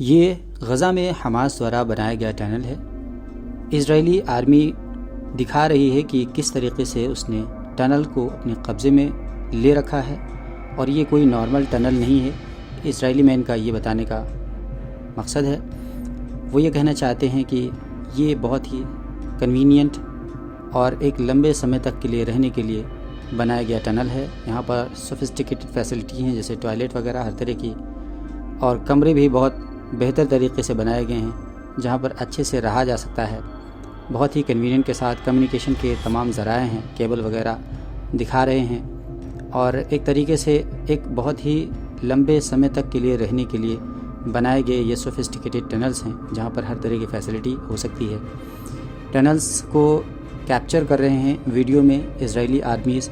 ये गज़ा में हमास द्वारा बनाया गया टनल है। इजरायली आर्मी दिखा रही है कि किस तरीके से उसने टनल को अपने कब्ज़े में ले रखा है और ये कोई नॉर्मल टनल नहीं है। इजरायली मैन का ये बताने का मकसद है, वो ये कहना चाहते हैं कि ये बहुत ही कन्वीनियंट और एक लंबे समय तक के लिए रहने के लिए बनाया गया टनल है। यहाँ पर सोफिस्टिकेटेड फैसिलिटी हैं जैसे टॉयलेट वगैरह हर तरह की, और कमरे भी बहुत बेहतर तरीके से बनाए गए हैं जहाँ पर अच्छे से रहा जा सकता है। बहुत ही कन्वीनियंट के साथ कम्युनिकेशन के तमाम ज़राए हैं, केबल वगैरह दिखा रहे हैं और एक तरीके से एक बहुत ही लंबे समय तक के लिए रहने के लिए बनाए गए ये सोफिस्टिकेटेड टनल्स हैं जहाँ पर हर तरह की फैसिलिटी हो सकती है। टनल्स को कैप्चर कर रहे हैं वीडियो में इजरायली आर्मीज़।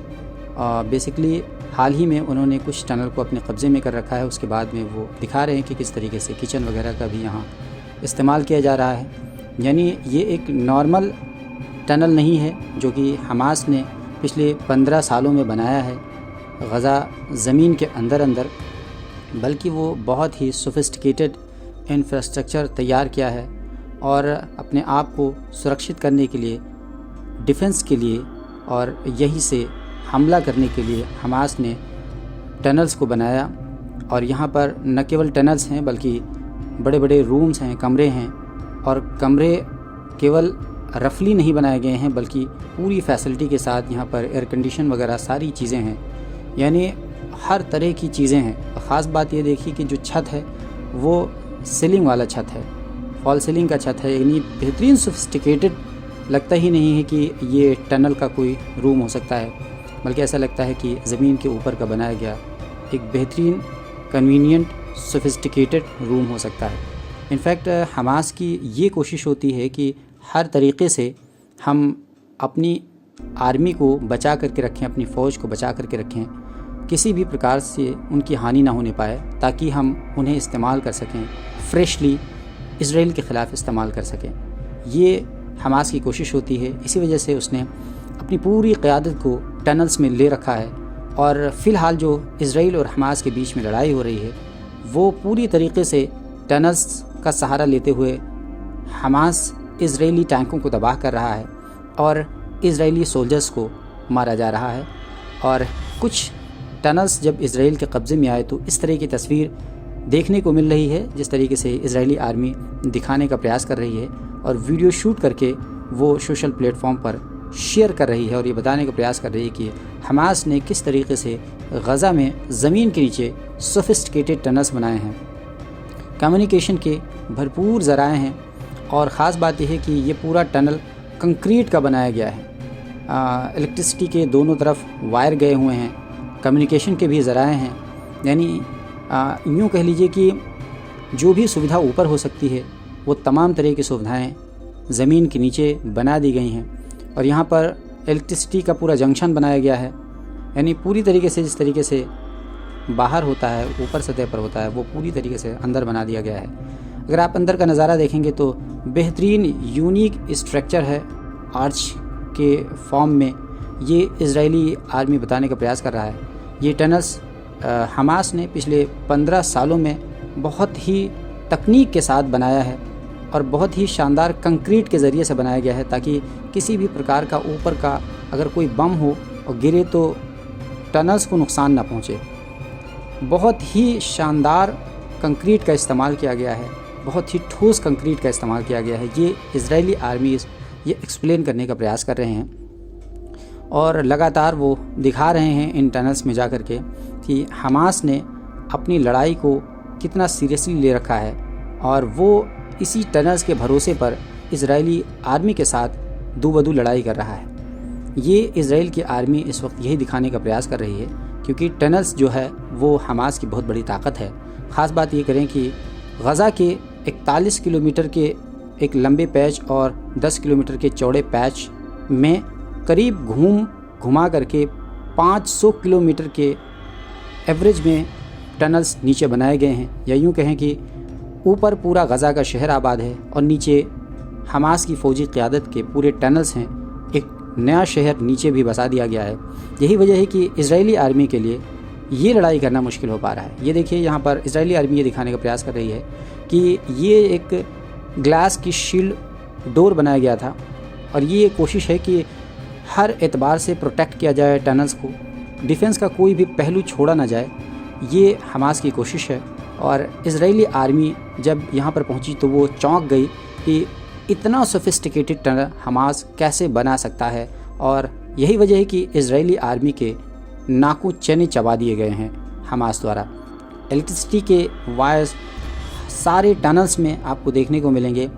बेसिकली हाल ही में उन्होंने कुछ टनल को अपने कब्ज़े में कर रखा है, उसके बाद में वो दिखा रहे हैं कि किस तरीके से किचन वगैरह का भी यहाँ इस्तेमाल किया जा रहा है। यानी ये एक नॉर्मल टनल नहीं है जो कि हमास ने पिछले 15 सालों में बनाया है गज़ा ज़मीन के अंदर, बल्कि वो बहुत ही सोफिस्टिकेटेड इंफ्रास्ट्रक्चर तैयार किया है और अपने आप को सुरक्षित करने के लिए, डिफेंस के लिए और यहीं से हमला करने के लिए हमास ने टनल्स को बनाया। और यहाँ पर न केवल टनल्स हैं बल्कि बड़े बड़े रूम्स हैं, कमरे हैं, और कमरे केवल रफली नहीं बनाए गए हैं बल्कि पूरी फैसिलिटी के साथ यहाँ पर एयर कंडीशन वगैरह सारी चीज़ें हैं, यानी हर तरह की चीज़ें हैं। ख़ास बात ये देखिए कि जो छत है वो सीलिंग वाला छत है, फॉल सीलिंग का छत है, यानी बेहतरीन सोफिस्टिकेटेड। लगता ही नहीं है कि ये टनल का कोई रूम हो सकता है, बल्कि ऐसा लगता है कि ज़मीन के ऊपर का बनाया गया एक बेहतरीन कन्वीनियंट सोफिस्टिकेटेड रूम हो सकता है। इनफैक्ट हमास की ये कोशिश होती है कि हर तरीके से हम अपनी आर्मी को बचा करके रखें, अपनी फ़ौज को बचा करके रखें, किसी भी प्रकार से उनकी हानि ना होने पाए, ताकि हम उन्हें इस्तेमाल कर सकें, फ्रेशली इजराइल के ख़िलाफ़ इस्तेमाल कर सकें। ये हमास की कोशिश होती है। इसी वजह से उसने अपनी पूरी क़यादत को टनल्स में ले रखा है। और फ़िलहाल जो इजराइल और हमास के बीच में लड़ाई हो रही है वो पूरी तरीके से टनल्स का सहारा लेते हुए हमास इजरायली टैंकों को तबाह कर रहा है और इजरायली सोल्जर्स को मारा जा रहा है। और कुछ टनल्स जब इजराइल के कब्ज़े में आए तो इस तरह की तस्वीर देखने को मिल रही है जिस तरीके से इजरायली आर्मी दिखाने का प्रयास कर रही है और वीडियो शूट करके वो सोशल प्लेटफॉर्म पर शेयर कर रही है और ये बताने का प्रयास कर रही है कि हमास ने किस तरीके से गज़ा में ज़मीन के नीचे सोफिस्टिकेटेड टनल्स बनाए हैं। कम्युनिकेशन के भरपूर ज़राए हैं और ख़ास बात यह है कि ये पूरा टनल कंक्रीट का बनाया गया है। इलेक्ट्रिसिटी के दोनों तरफ वायर गए हुए हैं, कम्युनिकेशन के भी ज़राए हैं, यानी यूँ कह लीजिए कि जो भी सुविधा ऊपर हो सकती है वो तमाम तरह की सुविधाएं ज़मीन के नीचे बना दी गई हैं। और यहाँ पर इलेक्ट्रिसिटी का पूरा जंक्शन बनाया गया है, यानी पूरी तरीके से जिस तरीके से बाहर होता है, ऊपर सतह पर होता है, वो पूरी तरीके से अंदर बना दिया गया है। अगर आप अंदर का नज़ारा देखेंगे तो बेहतरीन यूनिक स्ट्रक्चर है, आर्च के फॉर्म में ये इजरायली आर्मी बताने का प्रयास कर रहा है। ये टनल्स हमास ने पिछले 15 सालों में बहुत ही तकनीक के साथ बनाया है और बहुत ही शानदार कंक्रीट के ज़रिए से बनाया गया है, ताकि किसी भी प्रकार का ऊपर का अगर कोई बम हो और गिरे तो टनल्स को नुकसान ना पहुँचे। बहुत ही शानदार कंक्रीट का इस्तेमाल किया गया है, बहुत ही ठोस कंक्रीट का इस्तेमाल किया गया है। ये इजरायली आर्मी ये एक्सप्लेन करने का प्रयास कर रहे हैं और लगातार वो दिखा रहे हैं इन टनल्स में जा कर के कि हमास ने अपनी लड़ाई को कितना सीरियसली ले रखा है और वो इसी टनल्स के भरोसे पर इजरायली आर्मी के साथ दो-बदू लड़ाई कर रहा है। ये इजराइल की आर्मी इस वक्त यही दिखाने का प्रयास कर रही है, क्योंकि टनल्स जो है वो हमास की बहुत बड़ी ताकत है। ख़ास बात ये करें कि गज़ा के 41 किलोमीटर के एक लंबे पैच और 10 किलोमीटर के चौड़े पैच में करीब घुमा करके 500 किलोमीटर के एवरेज में टनल्स नीचे बनाए गए हैं। या यूँ कहें कि ऊपर पूरा गज़ा का शहर आबाद है और नीचे हमास की फ़ौजी क़यादत के पूरे टनल्स हैं। एक नया शहर नीचे भी बसा दिया गया है। यही वजह है कि इजरायली आर्मी के लिए ये लड़ाई करना मुश्किल हो पा रहा है। ये देखिए यहाँ पर इजरायली आर्मी ये दिखाने का प्रयास कर रही है कि ये एक ग्लास की शील्ड डोर बनाया गया था और ये कोशिश है कि हर एतबार से प्रोटेक्ट किया जाए टनल्स को, डिफेंस का कोई भी पहलू छोड़ा ना जाए। ये हमास की कोशिश है और इजरायली आर्मी जब यहाँ पर पहुँची तो वो चौंक गई कि इतना सोफिस्टिकेटेड टनल हमास कैसे बना सकता है। और यही वजह है कि इजरायली आर्मी के नाकू चने चबा दिए गए हैं हमास द्वारा। इलेक्ट्रिसिटी के वायर्स सारे टनल्स में आपको देखने को मिलेंगे।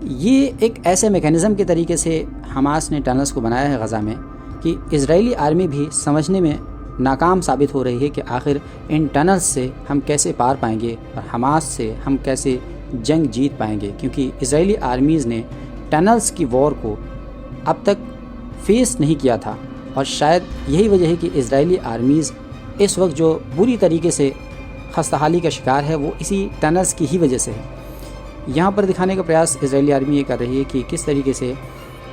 ये एक ऐसे मैकेनिज़्म के तरीके से हमास ने टनल्स को बनाया है गज़ा में कि इजरायली आर्मी भी समझने में नाकाम साबित हो रही है कि आखिर इन टनल्स से हम कैसे पार पाएंगे और हमास से हम कैसे जंग जीत पाएंगे, क्योंकि इजरायली आर्मीज़ ने टनल्स की वॉर को अब तक फेस नहीं किया था। और शायद यही वजह है कि इजरायली आर्मीज़ इस वक्त जो बुरी तरीके से खस्ताहाली का शिकार है वो इसी टनल्स की ही वजह से है। यहाँ पर दिखाने का प्रयास इजरायली आर्मी ये कर रही है कि किस तरीके से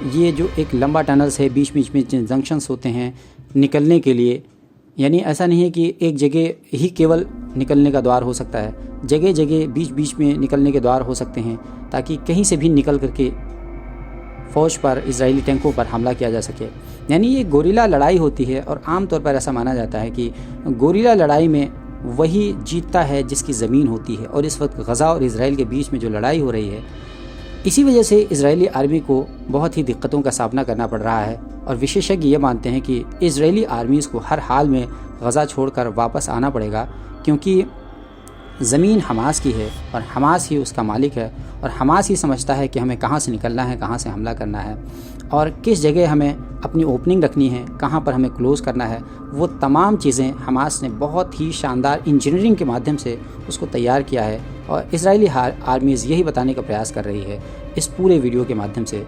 ये जो एक लंबा टनल्स है, बीच बीच में जंक्शंस होते हैं निकलने के लिए, यानी ऐसा नहीं है कि एक जगह ही केवल निकलने का द्वार हो सकता है, जगह जगह बीच बीच में निकलने के द्वार हो सकते हैं ताकि कहीं से भी निकल करके फ़ौज पर, इजरायली टैंकों पर हमला किया जा सके। यानी ये गोरिल्ला लड़ाई होती है और आम तौर पर ऐसा माना जाता है कि गोरिल्ला लड़ाई में वही जीतता है जिसकी ज़मीन होती है। और इस वक्त गज़ा और इजराइल के बीच में जो लड़ाई हो रही है, इसी वजह से इजरायली आर्मी को बहुत ही दिक्कतों का सामना करना पड़ रहा है। और विशेषज्ञ ये मानते हैं कि इजरायली आर्मीज़ को हर हाल में गज़ा छोड़कर वापस आना पड़ेगा, क्योंकि ज़मीन हमास की है और हमास ही उसका मालिक है और हमास ही समझता है कि हमें कहाँ से निकलना है, कहाँ से हमला करना है और किस जगह हमें अपनी ओपनिंग रखनी है, कहाँ पर हमें क्लोज़ करना है। वो तमाम चीज़ें हमास ने बहुत ही शानदार इंजीनियरिंग के माध्यम से उसको तैयार किया है और इजरायली आर्मीज़ यही बताने का प्रयास कर रही है इस पूरे वीडियो के माध्यम से।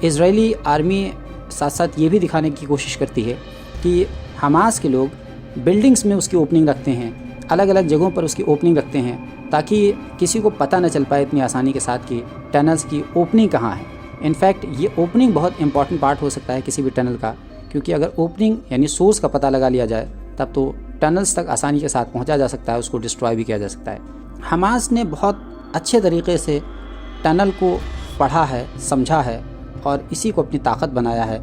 इजरायली आर्मी साथ साथ ये भी दिखाने की कोशिश करती है कि हमास के लोग बिल्डिंग्स में उसकी ओपनिंग रखते हैं, अलग अलग जगहों पर उसकी ओपनिंग रखते हैं ताकि किसी को पता न चल पाए इतनी आसानी के साथ कि टनल्स की ओपनिंग कहाँ है। इनफैक्ट ये ओपनिंग बहुत इंपॉर्टेंट पार्ट हो सकता है किसी भी टनल का, क्योंकि अगर ओपनिंग यानी सोर्स का पता लगा लिया जाए तब तो टनल्स तक आसानी के साथ पहुँचा जा सकता है, उसको डिस्ट्रॉय भी किया जा सकता है। हमास ने बहुत अच्छे तरीके से टनल को पढ़ा है, समझा है और इसी को अपनी ताकत बनाया है,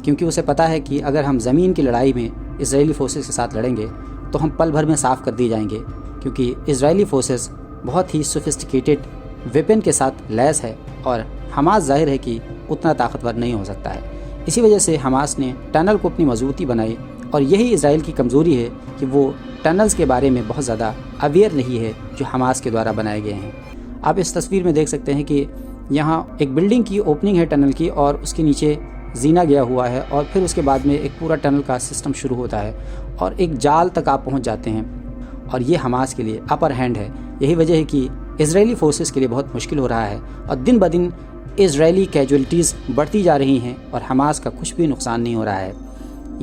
क्योंकि उसे पता है कि अगर हम ज़मीन की लड़ाई में इजरायली फोर्सेस के साथ लड़ेंगे तो हम पल भर में साफ़ कर दिए जाएंगे, क्योंकि इजरायली फोर्सेस बहुत ही सोफिस्टिकेटेड वेपन के साथ लैस है और हमास जाहिर है कि उतना ताकतवर नहीं हो सकता है। इसी वजह से हमास ने टनल को अपनी मजबूती बनाई और यही इजराइल की कमज़ोरी है कि वो टनल्स के बारे में बहुत ज़्यादा अवेयर नहीं है जो हमास के द्वारा बनाए गए हैं। आप इस तस्वीर में देख सकते हैं कि यहाँ एक बिल्डिंग की ओपनिंग है टनल की और उसके नीचे जीना गया हुआ है और फिर उसके बाद में एक पूरा टनल का सिस्टम शुरू होता है और एक जाल तक आप पहुंच जाते हैं और ये हमास के लिए अपर हैंड है। यही वजह है कि इजरायली फोर्सेस के लिए बहुत मुश्किल हो रहा है और दिन ब दिन इजरायली कैजुअलिटीज़ बढ़ती जा रही हैं और हमास का कुछ भी नुकसान नहीं हो रहा है।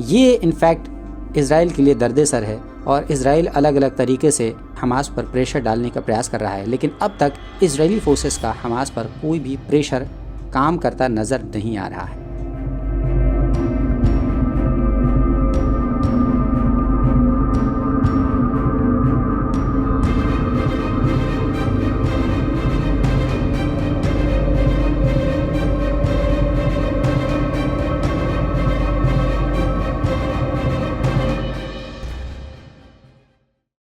ये इनफैक्ट इजराइल के लिए दर्द सर है और इजराइल अलग अलग तरीके से हमास पर प्रेशर डालने का प्रयास कर रहा है, लेकिन अब तक इजरायली फोर्सेस का हमास पर कोई भी प्रेशर काम करता नज़र नहीं आ रहा है।